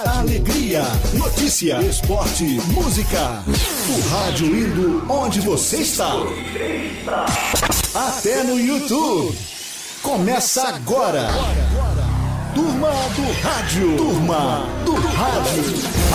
Alegria, notícia, esporte, música. O rádio indo onde você está. Até no YouTube. Começa agora. Turma do Rádio. Turma do Rádio.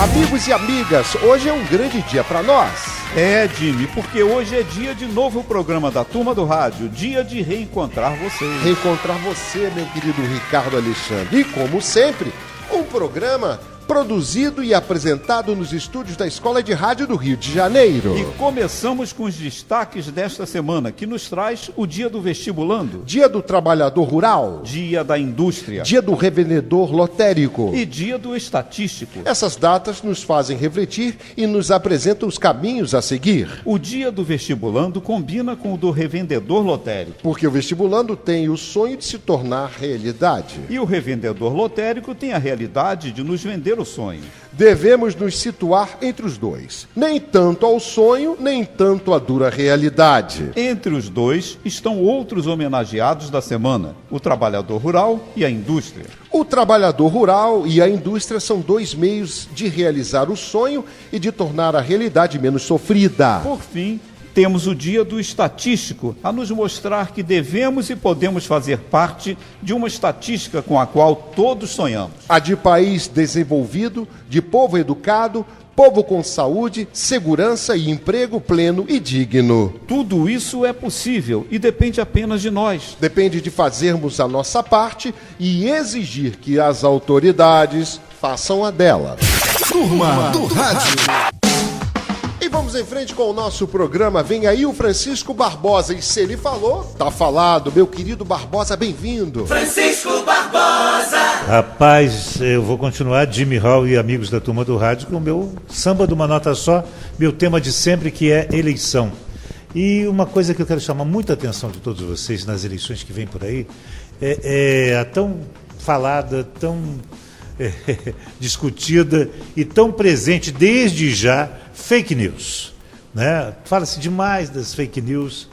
Amigos e amigas, hoje é um grande dia para nós. É, Jimmy, porque hoje é dia de novo programa da Turma do Rádio, dia de reencontrar você. Reencontrar você, meu querido Ricardo Alexandre. E como sempre, um programa produzido e apresentado nos estúdios da Escola de Rádio do Rio de Janeiro. E começamos com os destaques desta semana, que nos traz o Dia do Vestibulando, Dia do Trabalhador Rural, Dia da Indústria, Dia do Revendedor Lotérico e Dia do Estatístico. Essas datas nos fazem refletir e nos apresentam os caminhos a seguir. O Dia do Vestibulando combina com o do Revendedor Lotérico. Porque o vestibulando tem o sonho de se tornar realidade. E o Revendedor Lotérico tem a realidade de nos vender o sonho. Devemos nos situar entre os dois. Nem tanto ao sonho, nem tanto à dura realidade. Entre os dois estão outros homenageados da semana, o trabalhador rural e a indústria. O trabalhador rural e a indústria são dois meios de realizar o sonho e de tornar a realidade menos sofrida. Por fim, temos o Dia do Estatístico, a nos mostrar que devemos e podemos fazer parte de uma estatística com a qual todos sonhamos. A de país desenvolvido, de povo educado, povo com saúde, segurança e emprego pleno e digno. Tudo isso é possível e depende apenas de nós. Depende de fazermos a nossa parte e exigir que as autoridades façam a dela. Turma do Rádio. E vamos em frente com o nosso programa. Vem aí o Francisco Barbosa. E se ele falou, tá falado. Meu querido Barbosa, bem-vindo. Francisco Barbosa. Rapaz, eu vou continuar, Jimmy Hall e amigos da Turma do Rádio, com o meu samba de uma nota só, meu tema de sempre, que é eleição. E uma coisa que eu quero chamar muita atenção de todos vocês nas eleições que vêm por aí, é a tão falada, tão discutida e tão presente desde já fake news, né? Fala-se demais das fake news,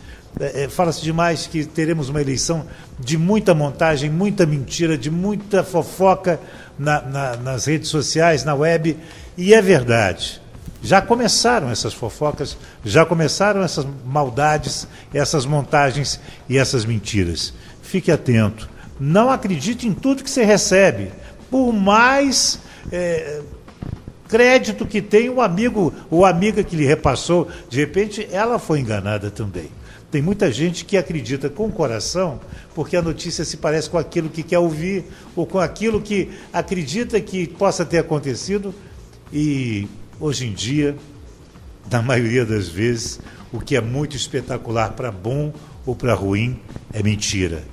fala-se demais que teremos uma eleição de muita montagem, muita mentira, de muita fofoca nas redes sociais, na web, e é verdade. Já começaram essas fofocas, já começaram essas maldades, essas montagens e essas mentiras. Fique atento, não acredite em tudo que você recebe, por mais crédito que tem o amigo ou amiga que lhe repassou, de repente ela foi enganada também. Tem muita gente que acredita com o coração, porque a notícia se parece com aquilo que quer ouvir, ou com aquilo que acredita que possa ter acontecido, e hoje em dia, na maioria das vezes, o que é muito espetacular para bom ou para ruim é mentira,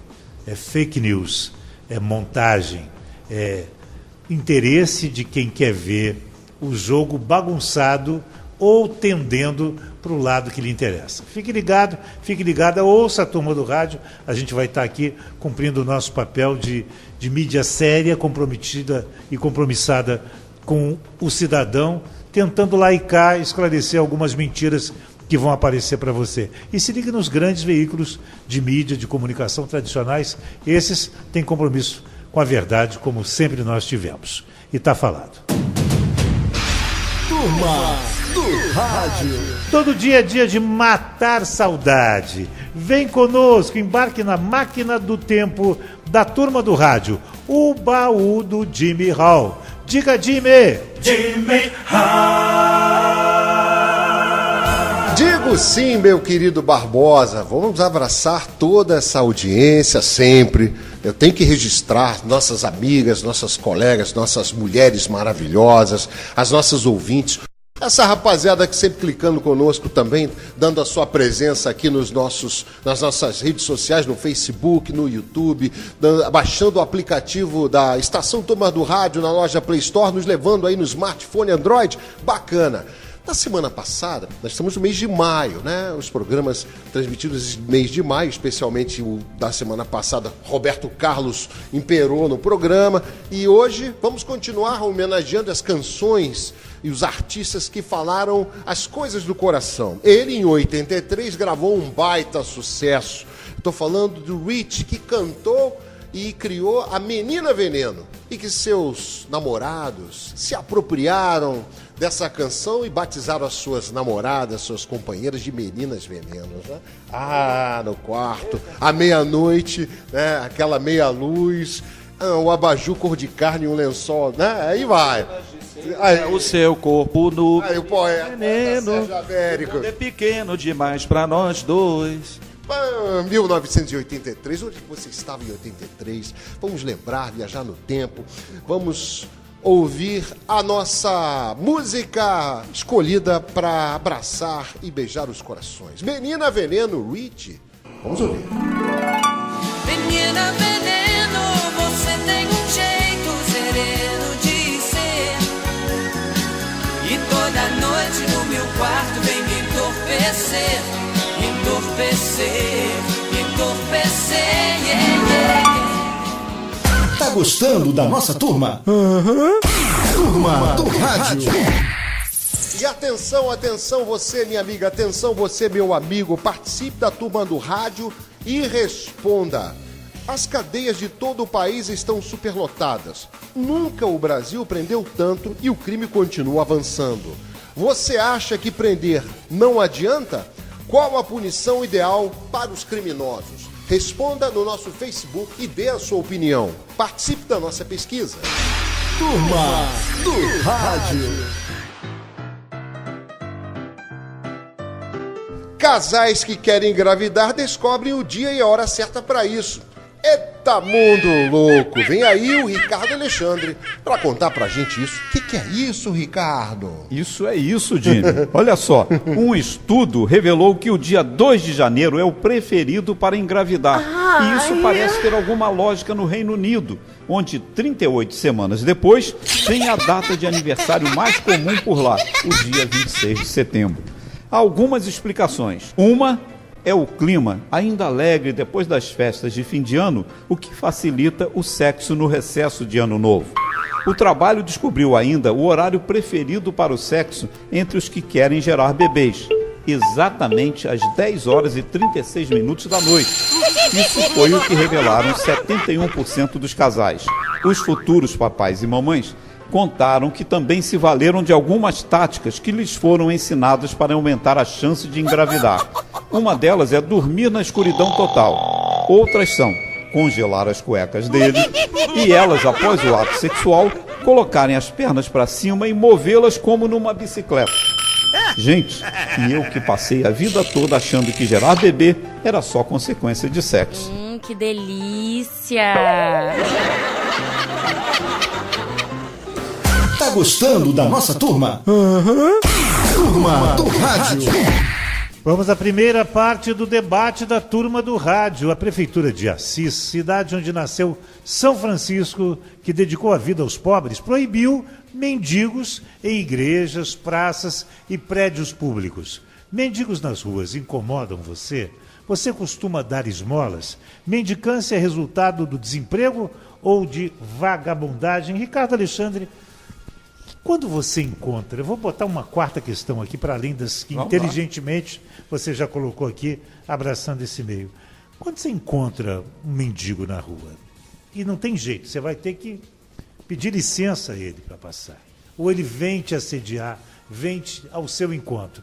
é fake news, é montagem, é interesse de quem quer ver o jogo bagunçado ou tendendo para o lado que lhe interessa. Fique ligado, ouça a Turma do Rádio, a gente vai estar aqui cumprindo o nosso papel de mídia séria, comprometida e compromissada com o cidadão, tentando laicar, esclarecer algumas mentiras que vão aparecer para você. E se ligue nos grandes veículos de mídia, de comunicação tradicionais, esses têm compromisso com a verdade, como sempre nós tivemos. E está falado. Turma do Rádio. Todo dia é dia de matar saudade. Vem conosco, embarque na máquina do tempo da Turma do Rádio, o baú do Jimmy Hall. Diga, Jimmy! Jimmy Hall. Digo sim, meu querido Barbosa. Vamos abraçar toda essa audiência sempre. Eu tenho que registrar nossas amigas, nossas colegas, nossas mulheres maravilhosas, as nossas ouvintes. Essa rapaziada que sempre clicando conosco também, dando a sua presença aqui nas nossas redes sociais, no Facebook, no YouTube, baixando o aplicativo da Estação Turma do Rádio na loja Play Store, nos levando aí no smartphone Android. Bacana. Na semana passada, nós estamos no mês de maio, né? Os programas transmitidos no mês de maio, especialmente o da semana passada, Roberto Carlos imperou no programa. E hoje vamos continuar homenageando as canções e os artistas que falaram as coisas do coração. Ele, em 83, gravou um baita sucesso. Estou falando do Rich, que cantou e criou a Menina Veneno, e que seus namorados se apropriaram dessa canção e batizaram as suas namoradas, suas companheiras de Meninas Venenos, né? No quarto, à meia-noite, né? Aquela meia-luz, o abajur cor de carne e um lençol, né? Aí vai. Aí, o seu corpo nu. Aí o poeta Sérgio Américo. É pequeno demais pra nós dois. 1983, onde você estava em 83? Vamos lembrar, viajar no tempo. Vamos ouvir a nossa música escolhida para abraçar e beijar os corações. Menina Veneno, Rich. Vamos ouvir. Menina Veneno, você tem um jeito sereno de ser. E toda noite no meu quarto vem me entorpecer. Entorpecer, yeah, yeah. Tá gostando da nossa turma? Turma do Rádio. E atenção, atenção você, minha amiga, atenção você, meu amigo, participe da Turma do Rádio e responda. As cadeias de todo o país estão superlotadas. Nunca o Brasil prendeu tanto e o crime continua avançando. Você acha que prender não adianta? Qual a punição ideal para os criminosos? Responda no nosso Facebook e dê a sua opinião. Participe da nossa pesquisa. Turma do Rádio. Casais que querem engravidar descobrem o dia e a hora certa para isso. Eita mundo louco! Vem aí o Ricardo Alexandre para contar pra gente isso. O que é isso, Ricardo? Isso é isso, Jimmy. Olha só, um estudo revelou que o dia 2 de janeiro é o preferido para engravidar. E isso parece ter alguma lógica no Reino Unido, onde 38 semanas depois tem a data de aniversário mais comum por lá, o dia 26 de setembro. Há algumas explicações. Uma é o clima ainda alegre depois das festas de fim de ano, o que facilita o sexo no recesso de ano novo. O trabalho descobriu ainda o horário preferido para o sexo entre os que querem gerar bebês, exatamente às 10 horas e 36 minutos da noite. Isso foi o que revelaram 71% dos casais. Os futuros papais e mamães contaram que também se valeram de algumas táticas que lhes foram ensinadas para aumentar a chance de engravidar. Uma delas é dormir na escuridão total. Outras são congelar as cuecas deles e elas, após o ato sexual, colocarem as pernas para cima e movê-las como numa bicicleta. Gente, e eu que passei a vida toda achando que gerar bebê era só consequência de sexo. Que delícia! Tá gostando da nossa turma? Turma do Rádio. Vamos à primeira parte do debate da Turma do Rádio. A Prefeitura de Assis, cidade onde nasceu São Francisco, que dedicou a vida aos pobres, proibiu mendigos em igrejas, praças e prédios públicos. Mendigos nas ruas incomodam você? Você costuma dar esmolas? Mendicância é resultado do desemprego ou de vagabundagem? Ricardo Alexandre, quando você encontra, eu vou botar uma quarta questão aqui, para além das que inteligentemente você já colocou aqui, abraçando esse meio. Quando você encontra um mendigo na rua, e não tem jeito, você vai ter que pedir licença a ele para passar, ou ele vem te assediar, vem ao seu encontro,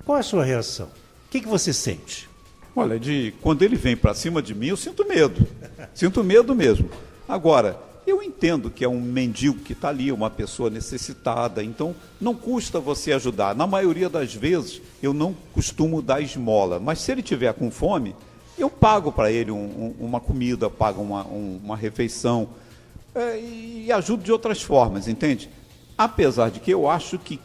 qual é a sua reação? O que você sente? Olha, quando ele vem para cima de mim, eu sinto medo. Sinto medo mesmo. Agora, eu entendo que é um mendigo que está ali, uma pessoa necessitada, então não custa você ajudar. Na maioria das vezes, eu não costumo dar esmola, mas se ele tiver com fome, eu pago para ele uma comida, pago uma refeição e ajudo de outras formas, entende? Apesar de que eu acho que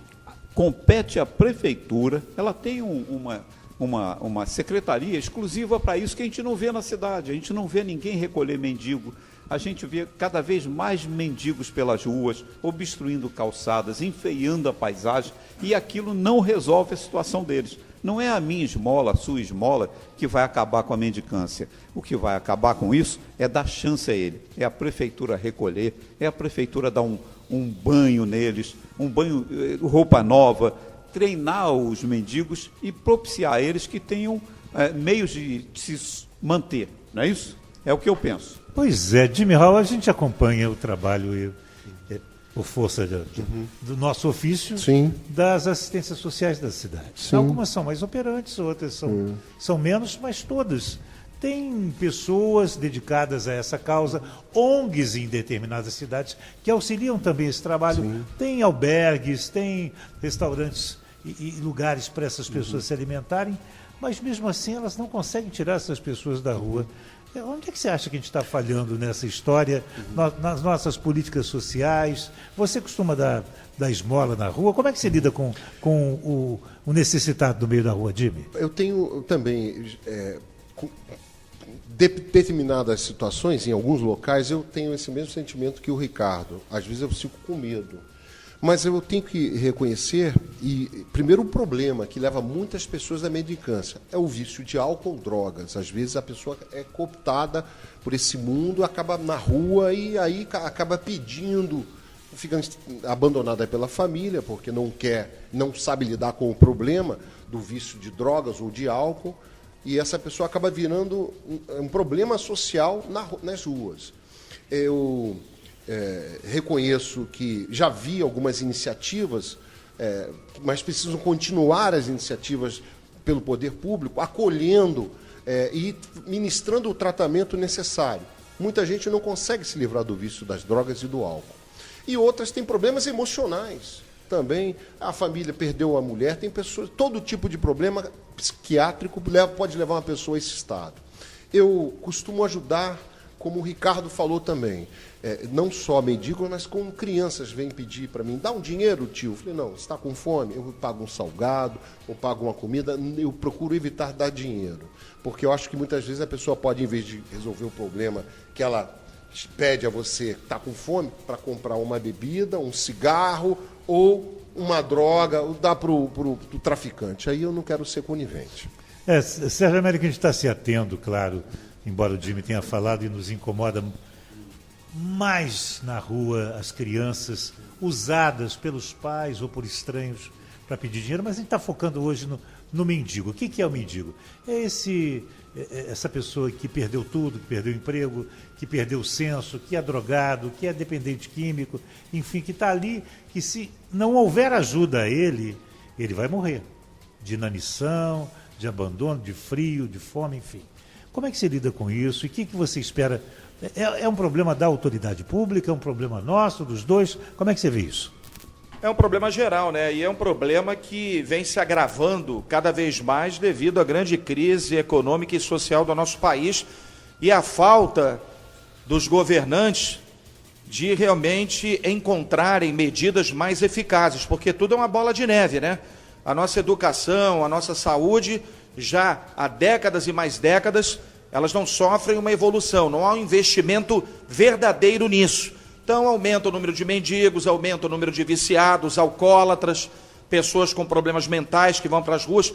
compete à prefeitura, ela tem uma secretaria exclusiva para isso que a gente não vê na cidade, a gente não vê ninguém recolher mendigo. A gente vê cada vez mais mendigos pelas ruas, obstruindo calçadas, enfeiando a paisagem, e aquilo não resolve a situação deles. Não é a minha esmola, a sua esmola, que vai acabar com a mendicância. O que vai acabar com isso é dar chance a ele. É a prefeitura recolher, é a prefeitura dar um banho neles, um banho, roupa nova, treinar os mendigos e propiciar a eles que tenham meios de se manter. Não é isso? É o que eu penso. Pois é, Jimmy Hall, a gente acompanha o trabalho por força do nosso ofício, Sim. das assistências sociais da cidade. Sim. Algumas são mais operantes, outras são menos, mas todas têm pessoas dedicadas a essa causa, ONGs em determinadas cidades que auxiliam também esse trabalho. Sim. Tem albergues, tem restaurantes e lugares para essas pessoas se alimentarem, mas mesmo assim elas não conseguem tirar essas pessoas da rua. Onde é que você acha que a gente está falhando nessa história, nas nossas políticas sociais? Você costuma dar esmola na rua? Como é que você lida com o necessitado no meio da rua, Jimmy? Eu tenho também, determinadas situações, em alguns locais, eu tenho esse mesmo sentimento que o Ricardo. Às vezes eu fico com medo. Mas eu tenho que reconhecer, primeiro, o problema que leva muitas pessoas à mendicância é o vício de álcool, drogas. Às vezes a pessoa é cooptada por esse mundo, acaba na rua e aí acaba pedindo, fica abandonada pela família, porque não sabe lidar com o problema do vício de drogas ou de álcool, e essa pessoa acaba virando um problema social nas ruas. Eu reconheço que já vi algumas iniciativas, mas precisam continuar as iniciativas pelo poder público, acolhendo e ministrando o tratamento necessário. Muita gente não consegue se livrar do vício das drogas e do álcool. E outras têm problemas emocionais também. A família perdeu a mulher, tem pessoas, todo tipo de problema psiquiátrico pode levar uma pessoa a esse estado. Eu costumo ajudar, como o Ricardo falou também, não só mendigos, mas como crianças vêm pedir para mim, dá um dinheiro, tio? Eu falei, não, você está com fome? Eu pago um salgado, ou pago uma comida, eu procuro evitar dar dinheiro, porque eu acho que muitas vezes a pessoa pode, em vez de resolver o problema que ela pede a você, que está com fome, para comprar uma bebida, um cigarro, ou uma droga, ou dá para o traficante. Aí eu não quero ser conivente. Sérgio Américo, a gente está se atendo, claro, embora o Jimmy tenha falado, e nos incomoda mais na rua as crianças usadas pelos pais ou por estranhos para pedir dinheiro, mas a gente está focando hoje no mendigo. O que é o mendigo? É essa pessoa que perdeu tudo, que perdeu o emprego, que perdeu o senso, que é drogado, que é dependente químico, enfim, que está ali, que se não houver ajuda a ele vai morrer de inanição, de abandono, de frio, de fome, enfim. Como é que você lida com isso? E o que você espera? É um problema da autoridade pública? É um problema nosso, dos dois? Como é que você vê isso? É um problema geral, né? E é um problema que vem se agravando cada vez mais devido à grande crise econômica e social do nosso país e à falta dos governantes de realmente encontrarem medidas mais eficazes, porque tudo é uma bola de neve, né? A nossa educação, a nossa saúde, já há décadas e mais décadas, elas não sofrem uma evolução, não há um investimento verdadeiro nisso. Então aumenta o número de mendigos, aumenta o número de viciados, alcoólatras, pessoas com problemas mentais que vão para as ruas.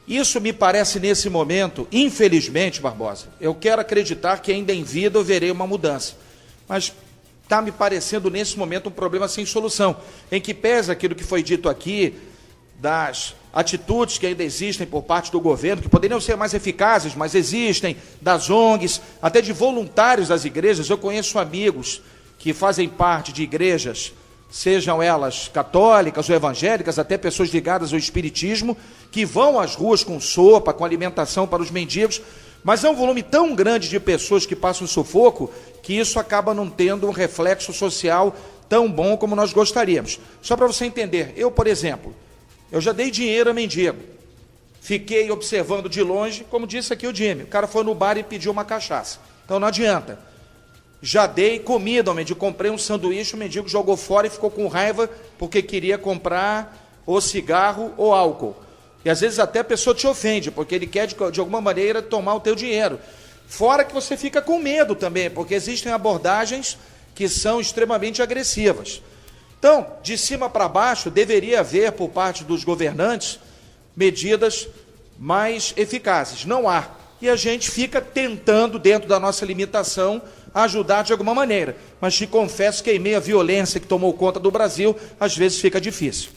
Isso me parece nesse momento, infelizmente, Barbosa, eu quero acreditar que ainda em vida eu verei uma mudança. Mas está me parecendo nesse momento um problema sem solução, em que pesa aquilo que foi dito aqui, das atitudes que ainda existem por parte do governo, que poderiam ser mais eficazes, mas existem, das ONGs, até de voluntários das igrejas. Eu conheço amigos que fazem parte de igrejas, sejam elas católicas ou evangélicas, até pessoas ligadas ao espiritismo, que vão às ruas com sopa, com alimentação para os mendigos, mas é um volume tão grande de pessoas que passam sufoco, que isso acaba não tendo um reflexo social tão bom como nós gostaríamos. Só para você entender, eu, por exemplo, eu já dei dinheiro a mendigo, fiquei observando de longe, como disse aqui o Jimmy, o cara foi no bar e pediu uma cachaça, então não adianta. Já dei comida ao mendigo, comprei um sanduíche, o mendigo jogou fora e ficou com raiva porque queria comprar ou cigarro ou álcool. E às vezes até a pessoa te ofende, porque ele quer de alguma maneira tomar o teu dinheiro. Fora que você fica com medo também, porque existem abordagens que são extremamente agressivas. Então, de cima para baixo, deveria haver por parte dos governantes medidas mais eficazes. Não há. E a gente fica tentando, dentro da nossa limitação, ajudar de alguma maneira. Mas te confesso que em meio à violência que tomou conta do Brasil, às vezes fica difícil.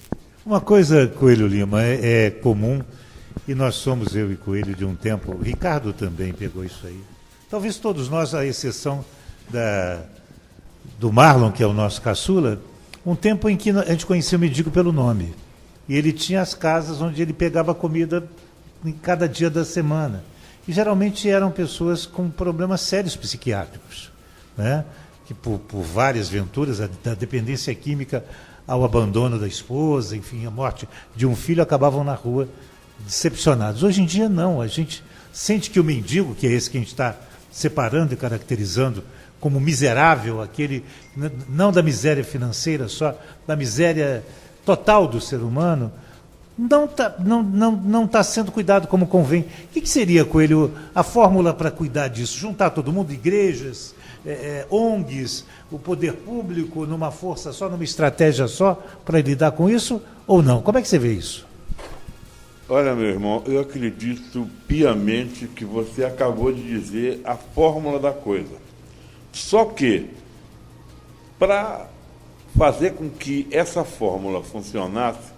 Uma coisa, Coelho Lima, é comum, e nós somos, eu e Coelho, de um tempo, o Ricardo também pegou isso aí. Talvez todos nós, à exceção do Marlon, que é o nosso caçula, um tempo em que a gente conhecia o mendigo pelo nome. E ele tinha as casas onde ele pegava comida em cada dia da semana. E geralmente eram pessoas com problemas sérios psiquiátricos, né? Que por várias venturas, da dependência química ao abandono da esposa, enfim, a morte de um filho, acabavam na rua decepcionados. Hoje em dia não, a gente sente que o mendigo, que é esse que a gente está separando e caracterizando como miserável, aquele, não da miséria financeira só, da miséria total do ser humano, não tá sendo cuidado como convém. O que seria, Coelho, a fórmula para cuidar disso? Juntar todo mundo, igrejas, ONGs, o poder público, numa força só, numa estratégia só, para lidar com isso, ou não? Como é que você vê isso? Olha, meu irmão, eu acredito piamente que você acabou de dizer a fórmula da coisa. Só que, para fazer com que essa fórmula funcionasse,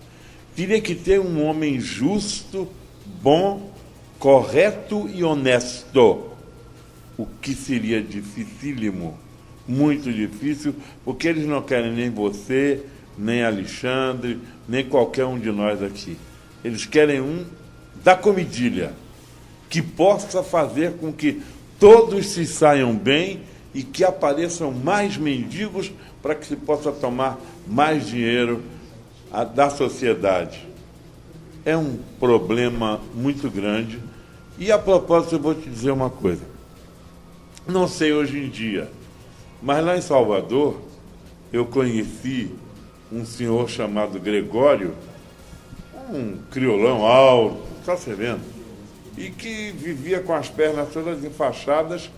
teria que ter um homem justo, bom, correto e honesto. O que seria dificílimo, muito difícil, porque eles não querem nem você, nem Alexandre, nem qualquer um de nós aqui. Eles querem um da comidilha, que possa fazer com que todos se saiam bem e que apareçam mais mendigos para que se possa tomar mais dinheiro da sociedade. É um problema muito grande. E, a propósito, eu vou te dizer uma coisa. Não sei hoje em dia, mas lá em Salvador, eu conheci um senhor chamado Gregório, um criolão alto, está se vendo, e que vivia com as pernas todas enfaixadas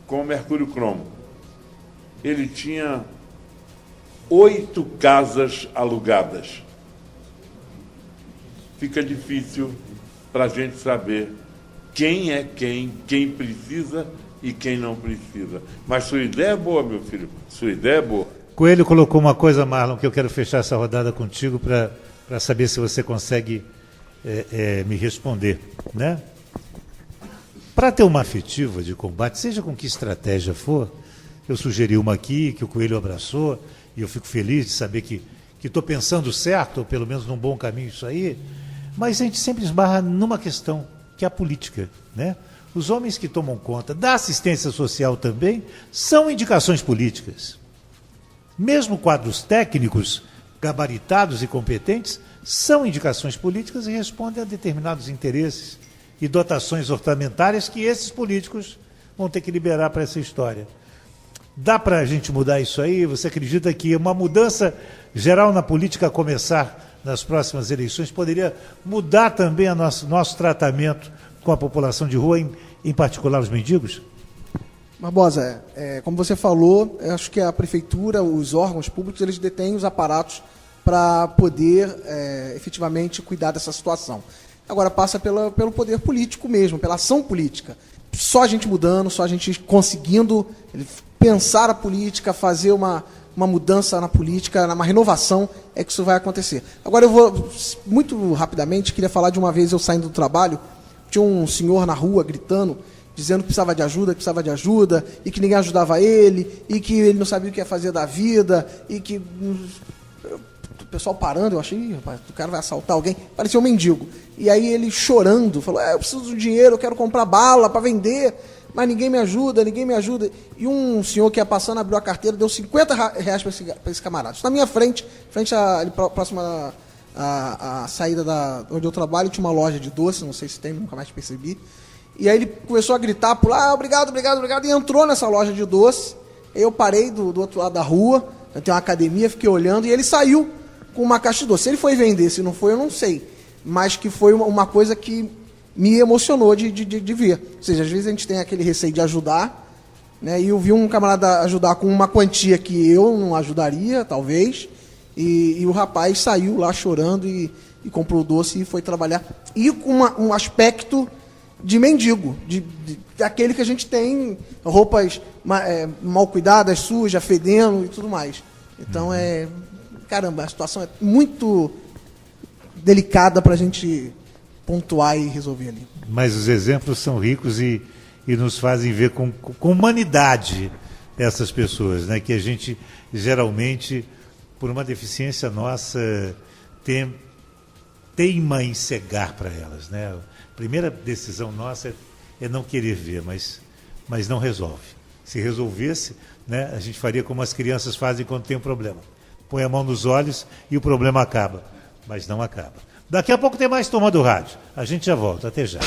com mercúrio cromo. Ele tinha 8 casas alugadas. Fica difícil para a gente saber quem é quem precisa e quem não precisa. Mas sua ideia é boa, meu filho, sua ideia é boa. Coelho colocou uma coisa, Marlon, que eu quero fechar essa rodada contigo para saber se você consegue me responder, né? Para ter uma afetiva de combate, seja com que estratégia for, eu sugeri uma aqui, que o Coelho abraçou, e eu fico feliz de saber que estou pensando certo, ou pelo menos num bom caminho isso aí, mas a gente sempre esbarra numa questão, que é a política, né? Os homens que tomam conta da assistência social também são indicações políticas. Mesmo quadros técnicos, gabaritados e competentes, são indicações políticas e respondem a determinados interesses e dotações orçamentárias que esses políticos vão ter que liberar para essa história. Dá para a gente mudar isso aí? Você acredita que uma mudança geral na política a começar nas próximas eleições poderia mudar também o nosso tratamento com a população de rua, em particular os mendigos? Barbosa, como você falou, eu acho que a prefeitura, os órgãos públicos, eles detêm os aparatos para poder efetivamente cuidar dessa situação. Agora passa pelo poder político mesmo, pela ação política. Só a gente mudando, só a gente conseguindo pensar a política, fazer uma mudança na política, uma renovação, é que isso vai acontecer. Agora eu vou, muito rapidamente, queria falar de uma vez eu saindo do trabalho, tinha um senhor na rua gritando, dizendo que precisava de ajuda, e que ninguém ajudava ele, e que ele não sabia o que ia fazer da vida, e que o pessoal parando, eu achei, rapaz, o cara vai assaltar alguém, parecia um mendigo. E aí ele chorando, falou, eu preciso de dinheiro, eu quero comprar bala para vender, mas ninguém me ajuda. E um senhor que ia passando abriu a carteira, deu R$50 para esse camarada. Isso na minha frente próximo à saída onde eu trabalho, tinha uma loja de doce, não sei se tem, nunca mais percebi. E aí ele começou a gritar, pular, obrigado, e entrou nessa loja de doce. Eu parei do outro lado da rua, eu tenho uma academia, fiquei olhando, e ele saiu com uma caixa de doce. Se ele foi vender, se não foi, eu não sei. Mas que foi uma coisa que me emocionou de ver. Ou seja, às vezes a gente tem aquele receio de ajudar, né? E eu vi um camarada ajudar com uma quantia que eu não ajudaria, talvez, e o rapaz saiu lá chorando e comprou o doce e foi trabalhar. E com um aspecto de mendigo, daquele que a gente tem roupas mal cuidadas, sujas, fedendo e tudo mais. Então, caramba, a situação é muito delicada para a gente pontuar e resolver ali. Mas os exemplos são ricos e nos fazem ver com humanidade essas pessoas, né? Que a gente, geralmente, por uma deficiência nossa, teima em cegar para elas, né? A primeira decisão nossa é não querer ver, mas não resolve. Se resolvesse, né, a gente faria como as crianças fazem quando tem um problema. Põe a mão nos olhos e o problema acaba, mas não acaba. Daqui a pouco tem mais Turma do Rádio. A gente já volta, até já.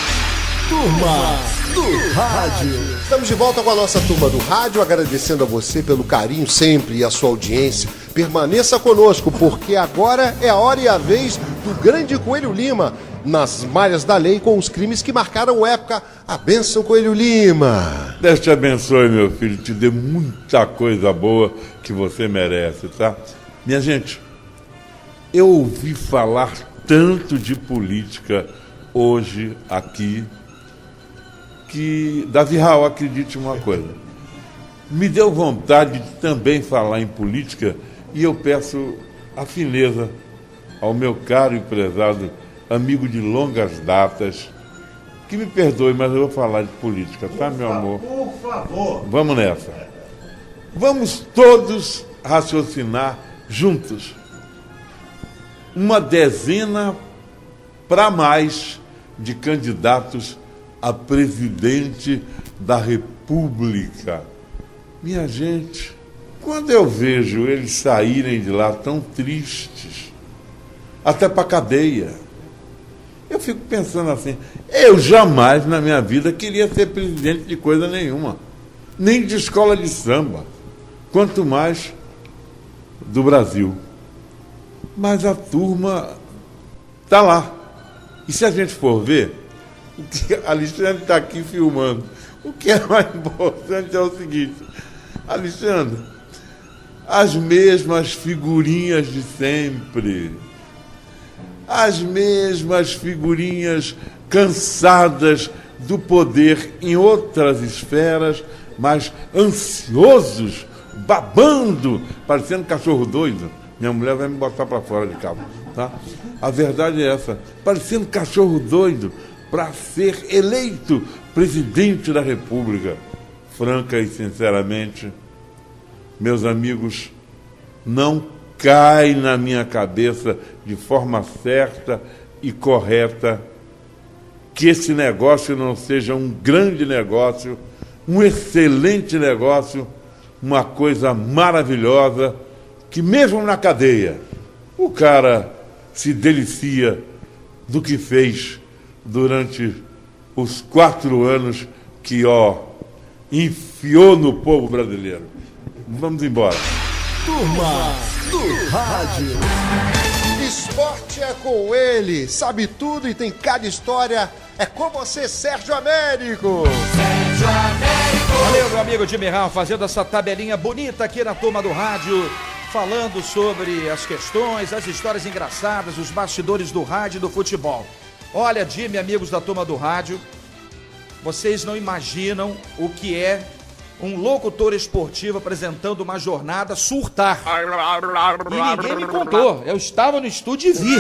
Turma do Rádio. Estamos de volta com a nossa Turma do Rádio, agradecendo a você pelo carinho sempre e a sua audiência. Permaneça conosco, porque agora é a hora e a vez do Grande Coelho Lima, nas malhas da lei, com os crimes que marcaram época. A bênção, Coelho Lima. Deus te abençoe, meu filho, te dê muita coisa boa que você merece, tá? Minha gente, eu ouvi falar tanto de política hoje aqui, que, Davi Raul, acredite uma coisa, me deu vontade de também falar em política, e eu peço a fineza ao meu caro e prezado amigo de longas datas, que me perdoe, mas eu vou falar de política, tá, meu amor? Por favor. Vamos nessa. Vamos todos raciocinar juntos. Uma dezena para mais de candidatos a presidente da República. Minha gente, quando eu vejo eles saírem de lá tão tristes, até para cadeia, eu fico pensando assim, eu jamais na minha vida queria ser presidente de coisa nenhuma, nem de escola de samba, quanto mais do Brasil. Mas a turma está lá. E se a gente for ver, o que a Alexandre está aqui filmando, o que é mais importante é o seguinte, Alexandre, as mesmas figurinhas de sempre, as mesmas figurinhas cansadas do poder em outras esferas, mas ansiosos, babando, parecendo cachorro doido. Minha mulher vai me botar para fora de casa, tá? A verdade é essa, parecendo cachorro doido para ser eleito presidente da República. Franca e sinceramente, meus amigos, não cai na minha cabeça de forma certa e correta que esse negócio não seja um grande negócio, um excelente negócio, uma coisa maravilhosa, que mesmo na cadeia o cara se delicia do que fez durante os 4 anos que, enfiou no povo brasileiro. Vamos embora. Turma do Rádio. Esporte é com ele, sabe tudo e tem cada história. É com você, Sérgio Américo. Valeu, meu amigo Jimmy Ralph, fazendo essa tabelinha bonita aqui na Turma do Rádio, falando sobre as questões, as histórias engraçadas, os bastidores do rádio e do futebol. Olha, Jimmy, amigos da Turma do Rádio, vocês não imaginam o que é um locutor esportivo apresentando uma jornada surtar. E ninguém me contou, eu estava no estúdio e vi.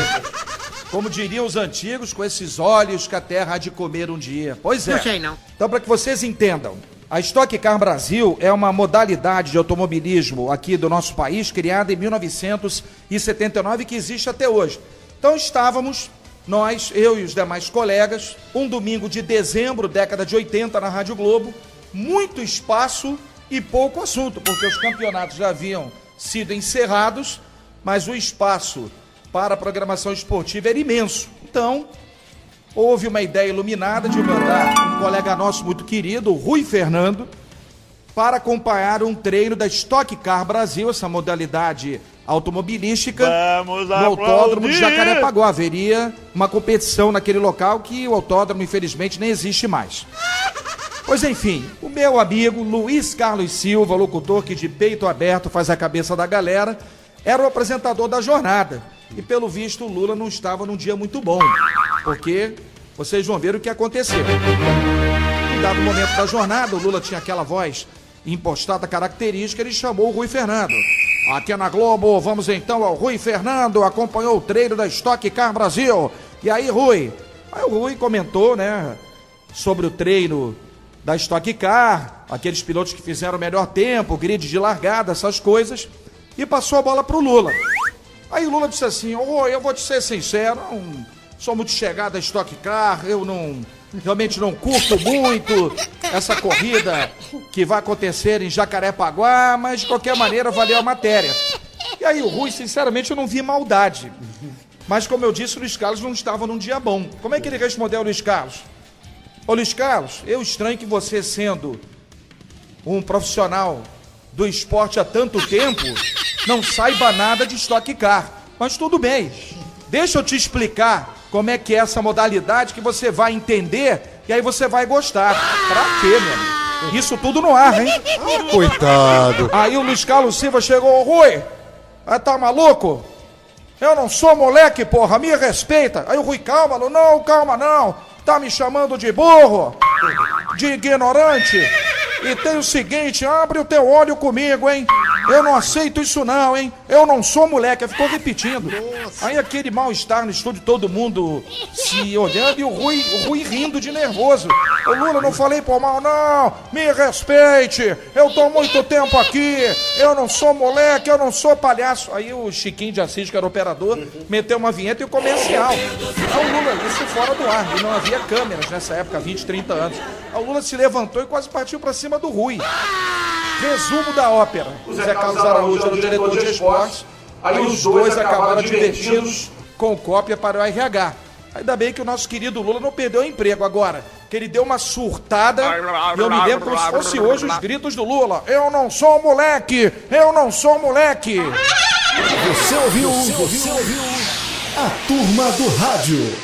Como diriam os antigos, com esses olhos que a terra há de comer um dia. Pois é. Não sei não. Então, para que vocês entendam, a Stock Car Brasil é uma modalidade de automobilismo aqui do nosso país, criada em 1979 e que existe até hoje. Então estávamos, nós, eu e os demais colegas, um domingo de dezembro, década de 80, na Rádio Globo, muito espaço e pouco assunto, porque os campeonatos já haviam sido encerrados, mas o espaço para a programação esportiva era imenso. Então, houve uma ideia iluminada de mandar um colega nosso muito querido, o Rui Fernando, para acompanhar um treino da Stock Car Brasil, essa modalidade automobilística, no Autódromo de Jacarepaguá. Haveria uma competição naquele local que o autódromo, infelizmente, nem existe mais. Pois enfim, o meu amigo Luiz Carlos Silva, locutor que de peito aberto faz a cabeça da galera, era o apresentador da jornada. E pelo visto o Lula não estava num dia muito bom, porque vocês vão ver o que aconteceu. Em dado momento da jornada, o Lula tinha aquela voz impostada característica, ele chamou o Rui Fernando. Aqui na Globo, vamos então ao Rui Fernando, acompanhou o treino da Stock Car Brasil. E aí, Rui? Aí o Rui comentou, né, sobre o treino da Stock Car, aqueles pilotos que fizeram o melhor tempo, grid de largada, essas coisas, e passou a bola pro Lula. Aí o Lula disse assim: eu vou te ser sincero, não sou muito chegado a Stock Car, eu realmente não curto muito essa corrida que vai acontecer em Jacarepaguá, mas de qualquer maneira valeu a matéria. E aí o Rui, sinceramente, eu não vi maldade. Mas como eu disse, o Luiz Carlos não estava num dia bom. Como é que ele respondeu ao Luiz Carlos? Ô Luiz Carlos, eu estranho que você, sendo um profissional do esporte há tanto tempo, não saiba nada de Stock Car. Mas tudo bem, deixa eu te explicar como é que é essa modalidade que você vai entender e aí você vai gostar. Pra quê, meu amigo? Isso tudo no ar, hein? Coitado. Aí o Luiz Carlos Silva chegou: Rui, tá maluco? Eu não sou moleque, porra, me respeita. Aí o Rui: calma não, tá me chamando de burro, de ignorante. E tem o seguinte, abre o teu olho comigo, hein? Eu não aceito isso não, hein? Eu não sou moleque. Ficou repetindo. Aí aquele mal-estar no estúdio, todo mundo se olhando e o Rui rindo de nervoso. Ô Lula, não falei por mal, não. Me respeite. Eu tô há muito tempo aqui. Eu não sou moleque, eu não sou palhaço. Aí o Chiquinho de Assis, que era operador, meteu uma vinheta e o comercial. Aí o Lula, isso fora do ar. E não havia câmeras nessa época, 20, 30 anos. Aí o Lula se levantou e quase partiu pra cima do Rui. Resumo da ópera. O Zé Carlos Araújo era o diretor de esportes. Aí os dois acabaram divertidos com cópia para o RH. Ainda bem que o nosso querido Lula não perdeu o emprego agora, que ele deu uma surtada. E eu me lembro como se fosse hoje os gritos do Lula: eu não sou moleque, eu não sou moleque. Você ouviu a Turma do Rádio,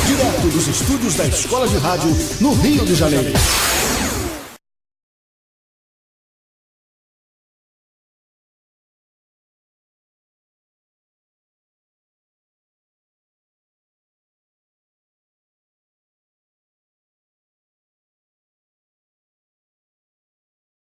direto dos estúdios da Escola de Rádio no Rio de Janeiro.